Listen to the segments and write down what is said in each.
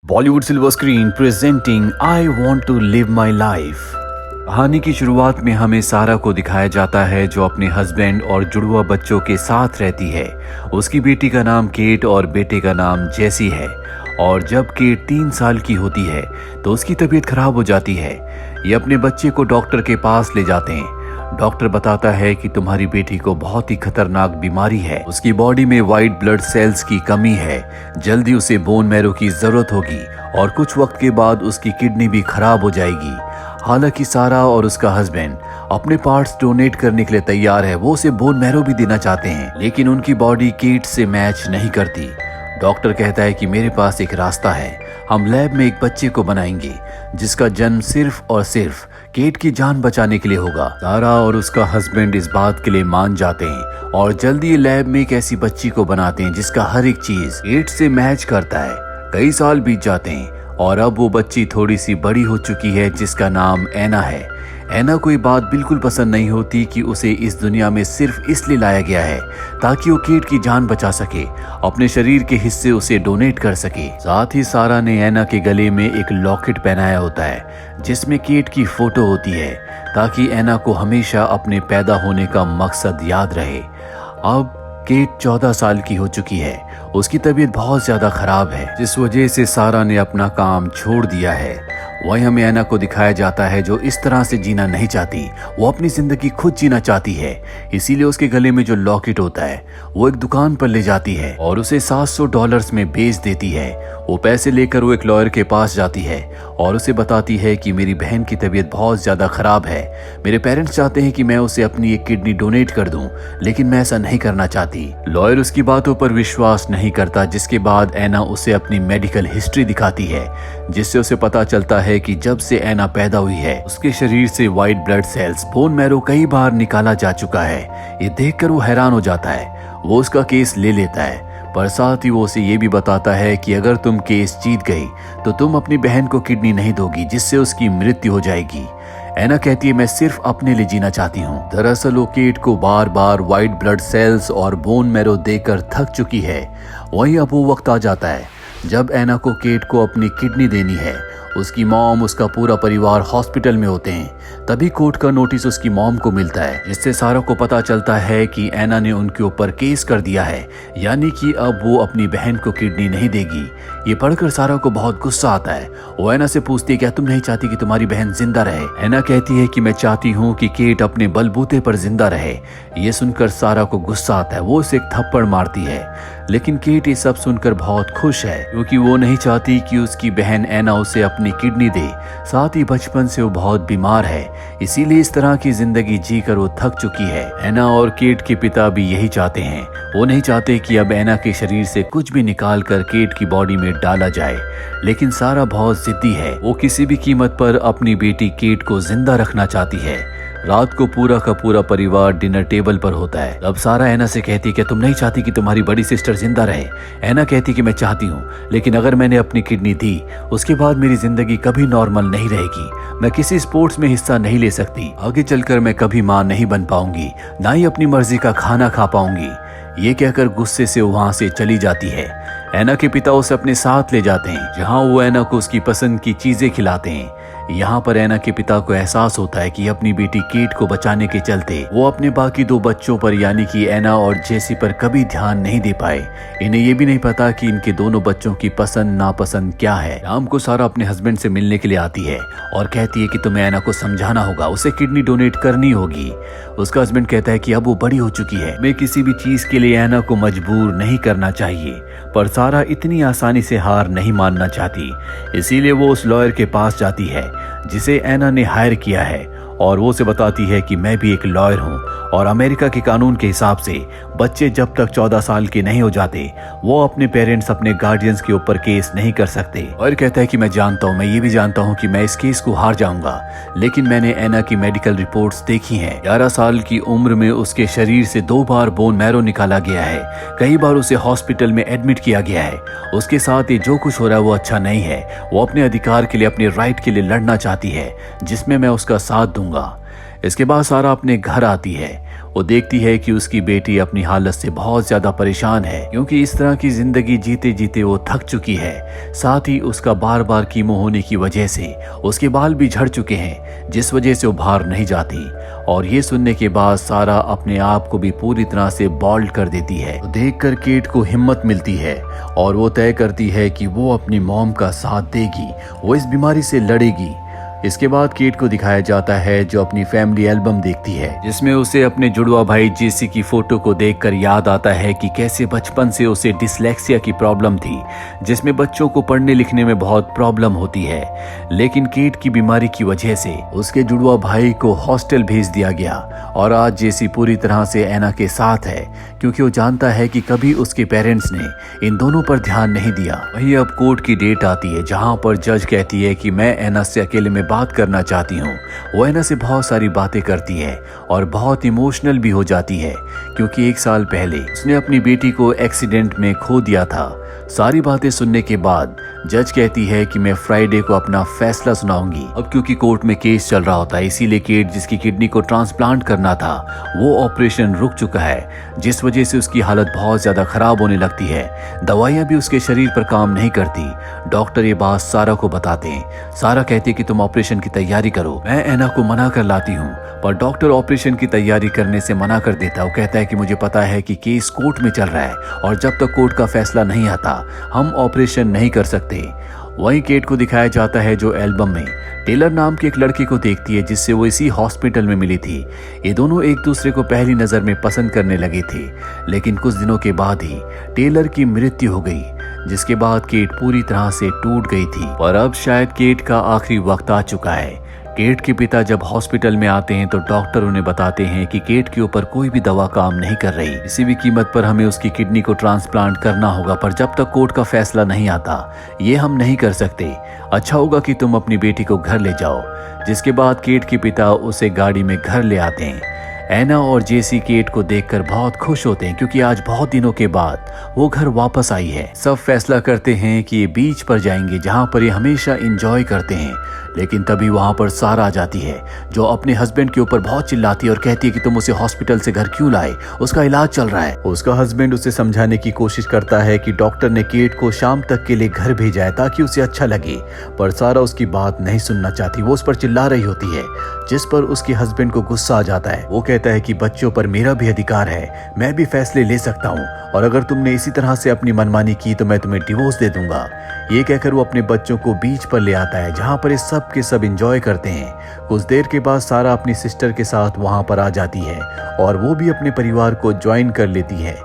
Bollywood silver screen presenting I want to live my life. कहानी की शुरुआत में हमें सारा को दिखाया जाता है जो अपने हस्बैंड और जुड़वा बच्चों के साथ रहती है। उसकी बेटी का नाम केट और बेटे का नाम जेसी है। और जब केट 3 साल की होती है तो उसकी तबीयत खराब हो जाती है। ये अपने बच्चे को डॉक्टर के पास ले जाते हैं। डॉक्टर बताता है कि तुम्हारी बेटी को बहुत ही खतरनाक बीमारी है। उसकी बॉडी में वाइट ब्लड सेल्स की कमी है। जल्दी उसे बोन मैरो की जरूरत होगी और कुछ वक्त के बाद उसकी किडनी भी खराब हो जाएगी। हालांकि सारा और उसका हस्बैंड अपने पार्ट्स डोनेट करने के लिए तैयार है। वो उसे बोन मैरो भी देना चाहते हैं, लेकिन उनकी बॉडी केट से मैच नहीं करती। डॉक्टर कहता है कि मेरे पास एक रास्ता है। हम लैब में एक बच्चे को बनाएंगे जिसका जन्म सिर्फ और सिर्फ केट की जान बचाने के लिए होगा। सारा और उसका हस्बैंड इस बात के लिए मान जाते हैं और जल्दी लैब में एक ऐसी बच्ची को बनाते हैं जिसका हर एक चीज केट से मैच करता है। कई साल बीत जाते हैं और अब वो बच्ची थोड़ी सी बड़ी हो चुकी है जिसका नाम एना है। एना को ये बात बिल्कुल पसंद नहीं होती कि उसे इस दुनिया में सिर्फ इसलिए लाया गया है ताकि वो केट की जान बचा सके, अपने शरीर के हिस्से उसे डोनेट कर सके। साथ ही सारा ने एना के गले में एक लॉकेट पहनाया होता है जिसमें केट की फोटो होती है ताकि एना को हमेशा अपने पैदा होने का मकसद याद रहे। अब केट 14 साल की हो चुकी है। उसकी तबीयत बहुत ज्यादा खराब है जिस वजह से सारा ने अपना काम छोड़ दिया है। वही हमें एना को दिखाया जाता है जो इस तरह से जीना नहीं चाहती। वो अपनी जिंदगी खुद जीना चाहती है। इसीलिए उसके गले में जो लॉकेट होता है वो एक दुकान पर ले जाती है और उसे $700 में बेच देती है। वो पैसे लेकर वो एक लॉयर के पास जाती है और उसे बताती है कि मेरी बहन की तबीयत बहुत ज्यादा खराब है। मेरे पेरेंट्स चाहते हैं कि मैं उसे अपनी एक किडनी डोनेट कर दूं, लेकिन मैं ऐसा नहीं करना चाहती। लॉयर उसकी बातों पर विश्वास नहीं करता, जिसके बाद एना उसे अपनी मेडिकल हिस्ट्री दिखाती है जिससे उसे पता चलता है कि जब से एना पैदा हुई है उसके शरीर से white blood cells bone marrow कई बार निकाला जा चुका है। ये देखकर वो हैरान हो जाता है। वो उसका केस ले लेता है, पर साथ ही वो उसे ये भी बताता है कि अगर तुम केस जीत गई तो तुम अपनी बहन को किडनी नहीं दोगी जिससे उसकी मृत्यु हो जाएगी। एना कहती है मैं सिर्फ अपने लिए जीना चाहती हूँ। दरअसल वो केट को बार बार वाइट ब्लड सेल्स और बोन मैरो देकर थक चुकी है। वहीं अब वो वक्त आ जाता है जब एना को केट को अपनी किडनी देनी है। उसकी मॉम, उसका पूरा परिवार हॉस्पिटल में होते हैं। तभी कोर्ट का नोटिस उसकी मॉम को मिलता है जिससे सारा को पता चलता है कि एना ने उनके ऊपर केस कर दिया है, यानी कि अब वो अपनी बहन को किडनी नहीं देगी। ये पढ़कर सारा को बहुत गुस्सा आता है। वो एना से पूछती है क्या तुम नहीं चाहती कि तुम्हारी बहन जिंदा रहे। एना कहती है कि मैं चाहती हूँ कि केट अपने बलबूते पर जिंदा रहे। ये सुनकर सारा को गुस्सा आता है। वो उसे एक थप्पड़ मारती है, लेकिन केट ये सब सुनकर बहुत खुश है क्योंकि वो नहीं चाहती कि उसकी बहन एना उसे अपनी किडनी दे। साथ ही बचपन से वो बहुत बीमार है, इसीलिए इस तरह की जिंदगी जीकर वो थक चुकी है। एना और केट के पिता भी यही चाहते हैं। वो नहीं चाहते कि अब एना के शरीर से कुछ भी निकाल कर केट की बॉडी में डाला जाए, लेकिन सारा बहुत जिद्दी है। वो किसी भी कीमत पर अपनी बेटी केट को जिंदा रखना चाहती है। रात को पूरा का पूरा परिवार डिनर टेबल पर होता है। अब सारा एना से कहती है कि तुम नहीं चाहती कि तुम्हारी बड़ी सिस्टर जिंदा रहे। एना कहती कि मैं चाहती हूँ, लेकिन अगर मैंने अपनी किडनी दी उसके बाद मेरी जिंदगी कभी नॉर्मल नहीं रहेगी। मैं किसी स्पोर्ट्स में हिस्सा नहीं ले सकती। आगे चलकर मैं कभी माँ नहीं बन पाऊंगी, ना ही अपनी मर्जी का खाना खा पाऊंगी। ये कहकर गुस्से से वहां से चली जाती है। एना के पिता उसे अपने साथ ले जाते हैं जहां वो एना को उसकी पसंद की चीजें खिलाते हैं। यहाँ पर एना के पिता को एहसास होता है कि अपनी बेटी केट को बचाने के चलते वो अपने बाकी 2 बच्चों पर यानी कि एना और जेसी पर कभी ध्यान नहीं दे पाए। इन्हें ये भी नहीं पता कि इनके दोनों बच्चों की पसंद नापसंद क्या है। शाम को सारा अपने हस्बैंड से मिलने के लिए आती है और कहती है कि तुम्हें एना को समझाना होगा, उसे किडनी डोनेट करनी होगी। उसका हस्बैंड कहता है कि अब वो बड़ी हो चुकी है, मैं किसी भी चीज के लिए एना को मजबूर नहीं करना चाहिए। पर सारा इतनी आसानी से हार नहीं मानना चाहती, इसीलिए वो उस लॉयर के पास जाती है जिसे एना ने हायर किया है और वो उसे बताती है कि मैं भी एक लॉयर हूँ और अमेरिका के कानून के हिसाब से बच्चे जब तक 14 साल के नहीं हो जाते वो अपने पेरेंट्स, अपने गार्डियंस के ऊपर केस नहीं कर सकते। लॉयर कहता है कि मैं जानता हूँ, मैं ये भी जानता हूँ कि मैं इस केस को हार जाऊंगा, लेकिन मैंने एना की मेडिकल रिपोर्ट्स देखी हैं। 11 साल की उम्र में उसके शरीर से 2 बार बोन मैरो निकाला गया है। कई बार उसे हॉस्पिटल में एडमिट किया गया है। उसके साथ ही जो कुछ हो रहा है वो अच्छा नहीं है। वो अपने अधिकार के लिए, अपने राइट के लिए लड़ना चाहती है जिसमें मैं उसका साथ दूंगा। इसके बाद सारा अपने घर आती है। वो देखती है कि उसकी बेटी अपनी हालत से बहुत ज्यादा परेशान है, क्योंकि इस तरह की जिंदगी जीते जीते वो थक चुकी है। साथ ही उसका बार बार कीमो होने की वजह से उसके बाल भी झड़ चुके हैं, जिस वजह से वो बाहर नहीं जाती। और ये सुनने के बाद सारा अपने आप को भी पूरी तरह से बॉल्ड कर देती है। तो देखकर केट को हिम्मत मिलती है और वो तय करती है कि वो अपनी मॉम का साथ देगी, वो इस बीमारी से लड़ेगी। इसके बाद केट को दिखाया जाता है जो अपनी फैमिली एल्बम देखती है, जिसमें उसे अपने जुड़वा भाई जेसी की फोटो को देखकर याद आता है कि कैसे बचपन से उसे डिसलेक्सिया की प्रॉब्लम थी, जिसमें बच्चों को पढ़ने लिखने में बहुत प्रॉब्लम होती है। लेकिन केट की बीमारी की वजह से उसके जुड़वा भाई को हॉस्टल भेज दिया गया और आज जेसी पूरी तरह से एना के साथ है, क्योंकि वो जानता है कि कभी उसके पेरेंट्स ने इन दोनों पर ध्यान नहीं दिया। वहीं अब कोर्ट की डेट आती है, जहां पर जज कहती है कि मैं एना से अकेले में बात करना चाहती हूँ। वो एना से बहुत सारी बातें करती है और बहुत इमोशनल भी हो जाती है, क्योंकि 1 साल पहले उसने अपनी बेटी को एक्सीडेंट में खो दिया था। सारी बातें सुनने के बाद जज कहती है कि मैं फ्राइडे को अपना फैसला सुनाऊंगी। अब क्योंकि कोर्ट में केस चल रहा होता है, इसीलिए केट जिसकी किडनी को ट्रांसप्लांट करना था वो ऑपरेशन रुक चुका है, जिस वजह से उसकी हालत बहुत ज्यादा खराब होने लगती है। दवाइयां भी उसके शरीर पर काम नहीं करती। डॉक्टर ये बात सारा को बताते हैं। सारा कहती है कि तुम ऑपरेशन की तैयारी करो। मैं एना को मना कर लाती हूँ, पर डॉक्टर ऑपरेशन की तैयारी करने से मना कर देता है। वो कहता है कि मुझे पता है कि केस कोर्ट में चल रहा है और जब तक कोर्ट का फैसला नहीं आता हम ऑपरेशन नहीं कर सकते। वहीं केट को दिखाया जाता है जो एल्बम में टेलर नाम के एक लड़के को देखती है, जिससे वो इसी हॉस्पिटल में मिली थी। ये दोनों एक दूसरे को पहली नजर में पसंद करने लगे थे, लेकिन कुछ दिनों के बाद ही टेलर की मृत्यु हो गई, जिसके बाद केट पूरी तरह से टूट गई थी। और अब शायद केट का आखिरी वक्त आ चुका है। केट के पिता जब हॉस्पिटल में आते हैं तो डॉक्टर उन्हें बताते हैं कि केट के ऊपर कोई भी दवा काम नहीं कर रही, किसी भी कीमत पर हमें उसकी किडनी को ट्रांसप्लांट करना होगा, पर जब तक कोर्ट का फैसला नहीं आता ये हम नहीं कर सकते। अच्छा होगा कि तुम अपनी बेटी को घर ले जाओ। जिसके बाद केट के पिता उसे गाड़ी में घर ले आते हैं। एना और जेसी केट को देखकर बहुत खुश होते हैं, क्योंकि आज बहुत दिनों के बाद वो घर वापस आई है। सब फैसला करते हैं कि ये बीच पर जाएंगे, जहां पर ये हमेशा एंजॉय करते हैं। लेकिन तभी वहां पर सारा आ जाती है, जो अपने हस्बैंड के ऊपर बहुत चिल्लाती है और कहती है कि तुम उसे हॉस्पिटल से घर क्यों लाए, उसका इलाज चल रहा है। उसका हस्बैंड उसे समझाने की कोशिश करता है कि डॉक्टर ने केट को शाम तक के लिए घर भेजा है ताकि उसे अच्छा लगे, पर सारा उसकी बात नहीं सुनना चाहती। वो उस पर चिल्ला रही होती है, जिस पर उसके हस्बैंड को गुस्सा आ जाता है। वो कहता है कि बच्चों पर मेरा भी अधिकार है, मैं भी फैसले ले सकता हूँ, और अगर तुमने इसी तरह से अपनी मनमानी की तो मैं तुम्हें डिवोर्स दे दूंगा। ये कहकर वो अपने बच्चों को बीच पर ले आता है, जहाँ पर ये सब के सब एंजॉय करते हैं। कुछ देर के बाद सारा अपनी सिस्टर के साथ वहां पर आ जाती है और वो भी अपने परिवार को ज्वाइन कर लेती है।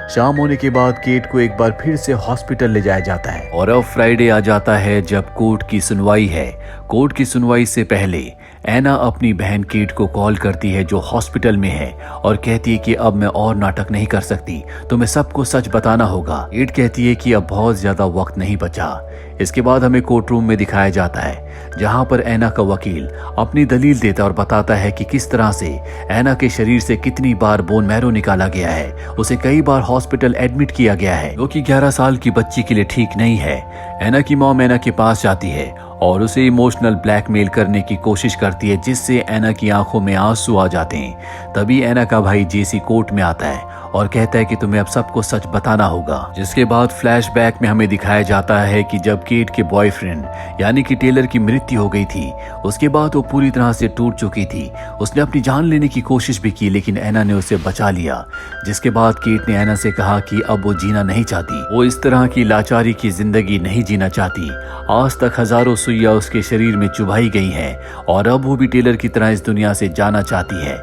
शाम होने के बाद केट को एक बार फिर से हॉस्पिटल ले जाया जाता है और अब फ्राइडे आ जाता है जब कोर्ट की सुनवाई है। कोर्ट की सुनवाई से पहले एना अपनी बहन केट को कॉल करती है जो हॉस्पिटल में है और कहती है कि अब मैं और नाटक नहीं कर सकती, तुम्हें सबको सच बताना होगा। केट कहती है कि अब बहुत ज्यादा वक्त नहीं बचा। इसके बाद हमें कोर्ट रूम में दिखाया जाता है, जहां पर एना का वकील अपनी दलील देता और बताता है कि किस तरह से एना के शरीर से कितनी बार बोन मैरो निकाला गया है, उसे कई बार हॉस्पिटल एडमिट किया गया है, जो कि 11 साल की बच्ची के लिए ठीक नहीं है। एना की मॉम एना के पास जाती है और उसे इमोशनल ब्लैकमेल करने की कोशिश करती है, जिससे एना की आंखों में आंसू आ जाते हैं। तभी एना का भाई जेसी कोर्ट में आता है और कहता है कि तुम्हें अब सबको सच बताना होगा। जिसके बाद फ्लैशबैक में हमें दिखाया जाता है कि जब केट के बॉयफ्रेंड यानी कि टेलर की मृत्यु हो गई थी, उसके बाद वो पूरी तरह से टूट चुकी थी। उसने अपनी जान लेने की कोशिश भी की, लेकिन एना ने उसे बचा लिया। जिसके बाद केट ने एना से कहा कि अब वो जीना नहीं चाहती, वो इस तरह की लाचारी की जिंदगी नहीं जीना चाहती। आज तक हजारों सुइयां उसके शरीर में चुभाई गई हैं और अब वो भी टेलर की तरह इस दुनिया से जाना चाहती है।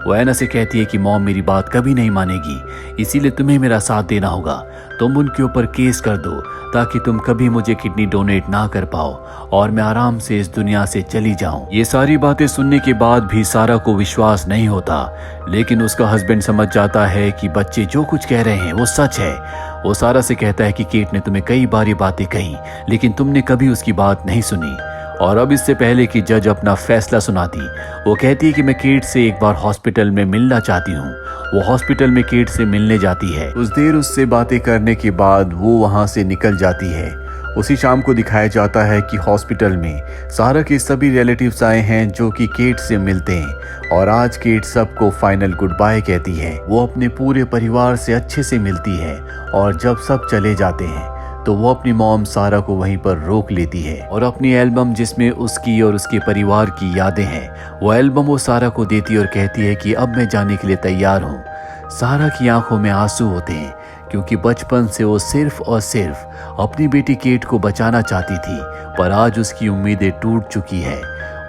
वो एना से कहती है कि मॉम मेरी बात कभी नहीं मानेगी, इसीलिए तुम्हें मेरा साथ देना होगा। तुम उनके ऊपर केस कर दो ताकि तुम कभी मुझे किडनी डोनेट ना कर पाओ और मैं आराम से इस दुनिया से चली जाऊं। ये सारी बातें सुनने के बाद भी सारा को विश्वास नहीं होता, लेकिन उसका हस्बैंड समझ जाता है कि बच्चे जो कुछ कह रहे हैं वो सच है। वो सारा से कहता है कि केट ने तुम्हें कई बार ये बातें कही, लेकिन तुमने कभी उसकी बात नहीं सुनी। और अब इससे पहले कि जज अपना फैसला सुनाती, वो कहती है कि मैं केट से एक बार हॉस्पिटल में मिलना चाहती हूँ। वो हॉस्पिटल में केट से मिलने जाती है। कुछ देर उससे बातें करने के बाद वो वहां से निकल जाती है। उसी शाम को दिखाया जाता है कि हॉस्पिटल में सारा के सभी रिलेटिव्स आए हैं जो कि केट से मिलते हैं और आज केट सबको फाइनल गुड बाय कहती है। वो अपने पूरे परिवार से अच्छे से मिलती है और जब सब चले जाते हैं तो वो अपनी मॉम सारा को वहीं पर रोक लेती है और अपनी एल्बम जिसमें उसकी और उसके परिवार की यादें हैं वो एल्बम वो सारा को देती है और कहती है कि अब मैं जाने के लिए तैयार हूँ। सारा की आंखों में आंसू होते हैं क्योंकि बचपन से वो सिर्फ और सिर्फ अपनी बेटी केट को बचाना चाहती थी, पर आज उसकी उम्मीदें टूट चुकी है।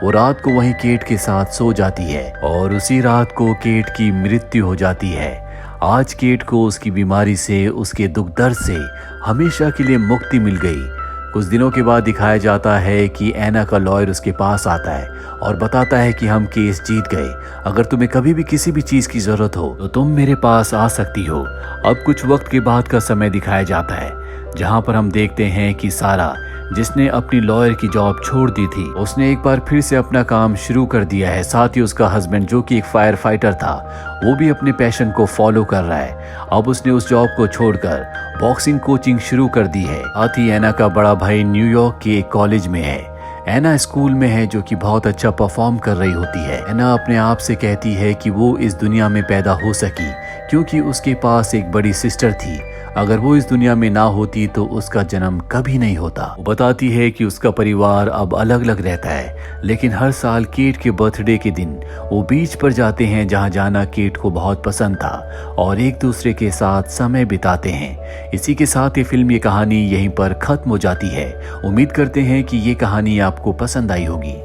वो रात को वहीं केट के साथ सो जाती है और उसी रात को केट की मृत्यु हो जाती है। आज केट को उसकी बीमारी से, उसके दुख दर्द से हमेशा के लिए मुक्ति मिल गई। कुछ दिनों के बाद दिखाया जाता है कि एना का लॉयर उसके पास आता है और बताता है कि हम केस जीत गए, अगर तुम्हें कभी भी किसी भी चीज की जरूरत हो तो तुम मेरे पास आ सकती हो। अब कुछ वक्त के बाद का समय दिखाया जाता है जहां पर हम देखते हैं कि सारा, जिसने अपनी लॉयर की जॉब छोड़ दी थी, उसने एक बार फिर से अपना काम शुरू कर दिया है। साथ ही उसका हस्बैंड जो कि एक फायर फाइटर था वो भी अपने पैशन को फॉलो कर रहा है। अब उसने उस जॉब को छोड़कर बॉक्सिंग कोचिंग शुरू कर दी है। साथ ही एना का बड़ा भाई न्यूयॉर्क के एक कॉलेज में है। एना स्कूल में है जो कि बहुत अच्छा परफॉर्म कर रही होती है। एना अपने आप से कहती है कि वो इस दुनिया में पैदा हो सकी क्योंकि उसके पास एक बड़ी सिस्टर थी। अगर वो इस दुनिया में ना होती तो उसका जन्म कभी नहीं होता। वो बताती है कि उसका परिवार अब अलग अलग रहता है, लेकिन हर साल केट के बर्थडे के दिन वो बीच पर जाते हैं जहां जाना केट को बहुत पसंद था और एक दूसरे के साथ समय बिताते हैं। इसी के साथ ये फिल्म, ये कहानी यहीं पर खत्म हो जाती है। उम्मीद करते हैं कि ये कहानी आपको पसंद आई होगी।